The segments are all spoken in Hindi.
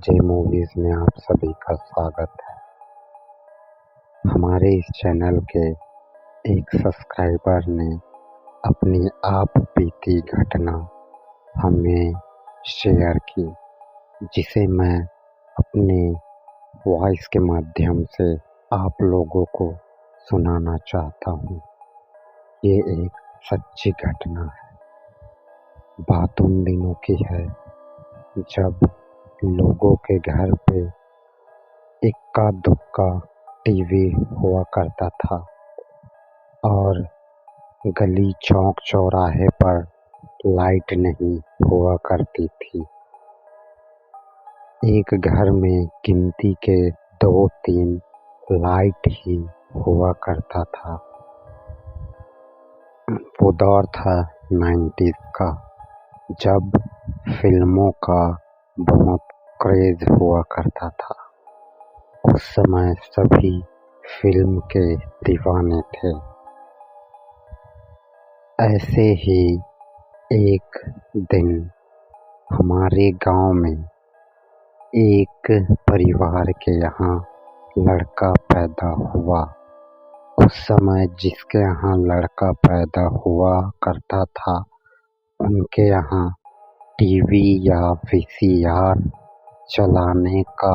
अजय मूवीज में आप सभी का स्वागत है। हमारे इस चैनल के एक सब्सक्राइबर ने अपनी आप बीती घटना हमें शेयर की, जिसे मैं अपने वॉइस के माध्यम से आप लोगों को सुनाना चाहता हूँ। ये एक सच्ची घटना है। बात उन दिनों की है जब लोगों के घर पे इक्का दुक्का टीवी हुआ करता था और गली चौक चौराहे पर लाइट नहीं हुआ करती थी। एक घर में गिनती के 2-3 लाइट ही हुआ करता था। वो दौर था 90s का, जब फिल्मों का बहुत क्रेज हुआ करता था। उस समय सभी फिल्म के दीवाने थे। ऐसे ही एक दिन हमारे गांव में एक परिवार के यहाँ लड़का पैदा हुआ। उस समय जिसके यहाँ लड़का पैदा हुआ करता था, उनके यहाँ टीवी या वीसीआर चलाने का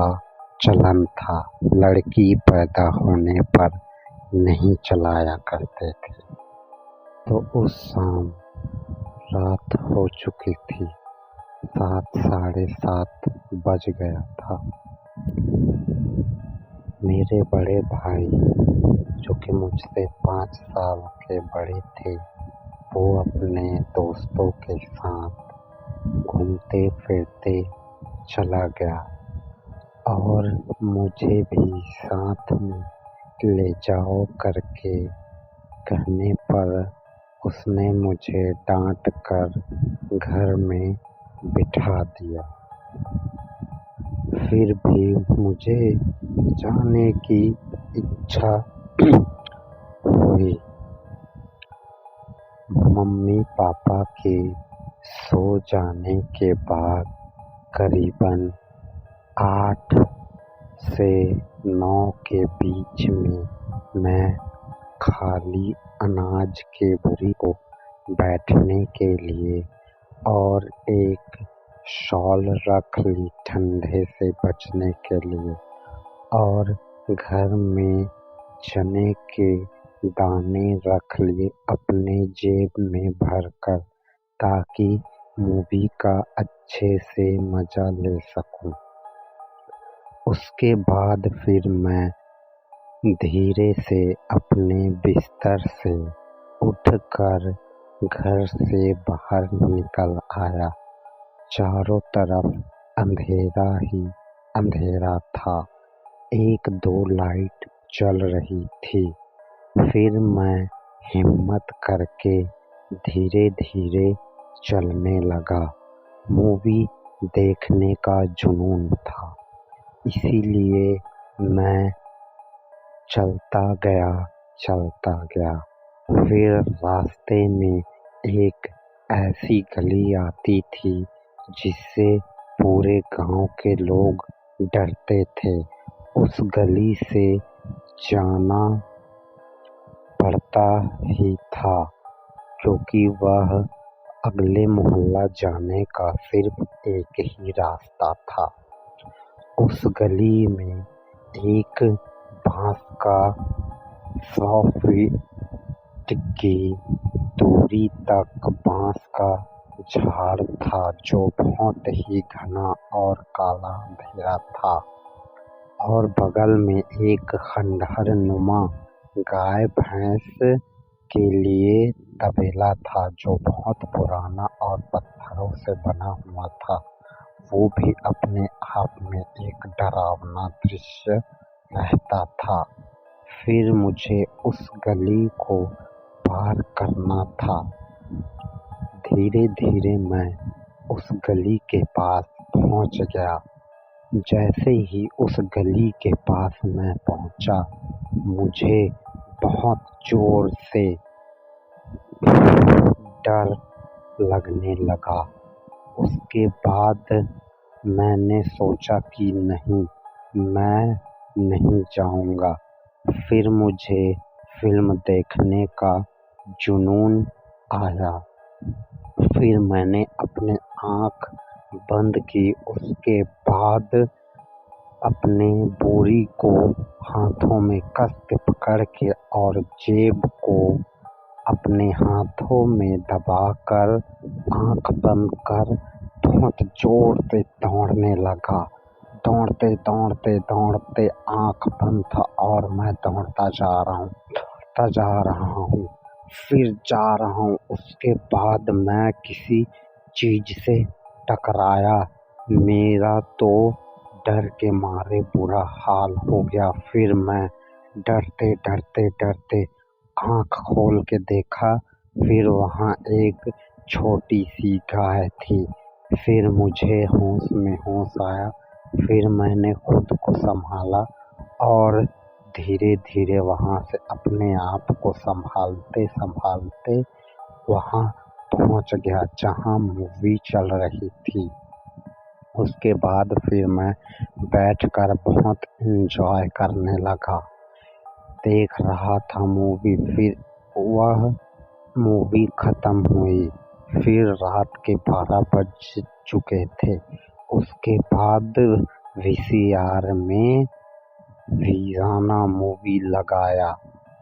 चलन था। लड़की पैदा होने पर नहीं चलाया करते थे। तो उस शाम रात हो चुकी थी, 7 साढ़े 7 बज गया था। मेरे बड़े भाई, जो कि मुझसे 5 साल के बड़े थे, वो अपने दोस्तों के साथ घूमते फिरते चला गया और मुझे भी साथ में ले जाओ करके कहने पर उसने मुझे डांट कर घर में बिठा दिया। फिर भी मुझे जाने की इच्छा हुई। मम्मी पापा के सो जाने के बाद करीबन 8 से 9 के बीच में मैं खाली अनाज के बोरी को बैठने के लिए और एक शॉल रख ली ठंडे से बचने के लिए, और घर में चने के दाने रख लिए अपने जेब में भरकर, ताकि मूवी का अच्छे से मजा ले सकूं। उसके बाद फिर मैं धीरे से अपने बिस्तर से उठकर घर से बाहर निकल आया। चारों तरफ अंधेरा ही अंधेरा था। 1-2 लाइट जल रही थी। फिर मैं हिम्मत करके धीरे धीरे चलने लगा। मूवी देखने का जुनून था, इसीलिए मैं चलता गया। फिर रास्ते में एक ऐसी गली आती थी जिससे पूरे गांव के लोग डरते थे। उस गली से जाना पड़ता ही था, क्योंकि वह अगले मोहल्ला जाने का सिर्फ एक ही रास्ता था। उस गली में एक बांस का 100 फीट की दूरी तक बांस का झाड़ था, जो बहुत ही घना और काला अंधेरा था, और बगल में एक खंडहर नुमा गाय भैंस के लिए तबेला था, जो बहुत पुराना और पत्थरों से बना हुआ था। वो भी अपने आप में एक डरावना दृश्य रहता था। फिर मुझे उस गली को पार करना था। धीरे धीरे मैं उस गली के पास पहुंच गया। जैसे ही उस गली के पास मैं पहुंचा, मुझे बहुत जोर से डर लगने लगा। उसके बाद मैंने सोचा कि नहीं, मैं नहीं जाऊँगा। फिर मुझे फ़िल्म देखने का जुनून आया। फिर मैंने अपनी आँख बंद की। उसके बाद अपने बोरी को हाथों में कस के पकड़ के और जेब को अपने हाथों में दबाकर आँख बंद कर बहुत ज़ोर से दौड़ने लगा। दौड़ते आँख बंद था और मैं दौड़ता जा रहा हूँ, फिर जा रहा हूँ। उसके बाद मैं किसी चीज़ से टकराया। मेरा तो डर के मारे बुरा हाल हो गया। फिर मैं डरते आँख खोल के देखा, फिर वहाँ एक छोटी सी गाय थी। फिर मुझे होश में होश आया। फिर मैंने खुद को संभाला और धीरे-धीरे वहाँ से अपने आप को संभालते वहाँ पहुँच गया जहाँ मूवी चल रही थी। उसके बाद फिर मैं बैठकर बहुत एन्जॉय करने लगा। देख रहा था मूवी। फिर वह मूवी खत्म हुई। फिर रात के 12 बज चुके थे। उसके बाद वीसीआर में वीराना मूवी लगाया।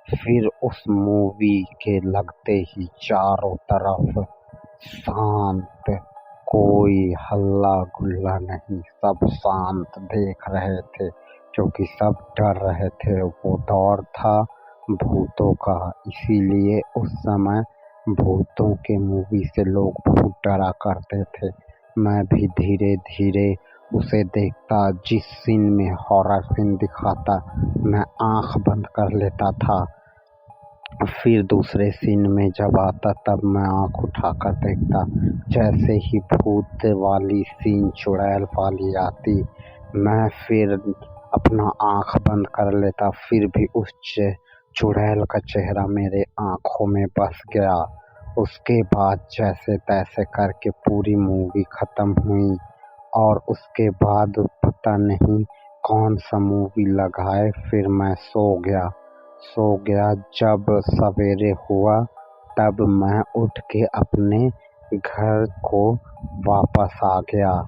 फिर उस मूवी के लगते ही चारों तरफ शांत, कोई हल्ला गुल्ला नहीं, सब शांत देख रहे थे क्योंकि सब डर रहे थे। वो दौर था भूतों का, इसीलिए उस समय भूतों के मूवी से लोग बहुत डरा करते थे। मैं भी धीरे-धीरे उसे देखता। जिस सीन में हॉरर सीन दिखाता मैं आँख बंद कर लेता था। फिर दूसरे सीन में जब आता तब मैं आँख उठाकर देखता। जैसे ही भूत वाली सीन चुड़ैल वाली आती, मैं फिर अपना आँख बंद कर लेता। फिर भी उस चुड़ैल का चेहरा मेरे आँखों में बस गया। उसके बाद जैसे तैसे करके पूरी मूवी खत्म हुई और उसके बाद पता नहीं कौन सा मूवी लगाए, फिर मैं सो गया। जब सवेरे हुआ तब मैं उठ के अपने घर को वापस आ गया।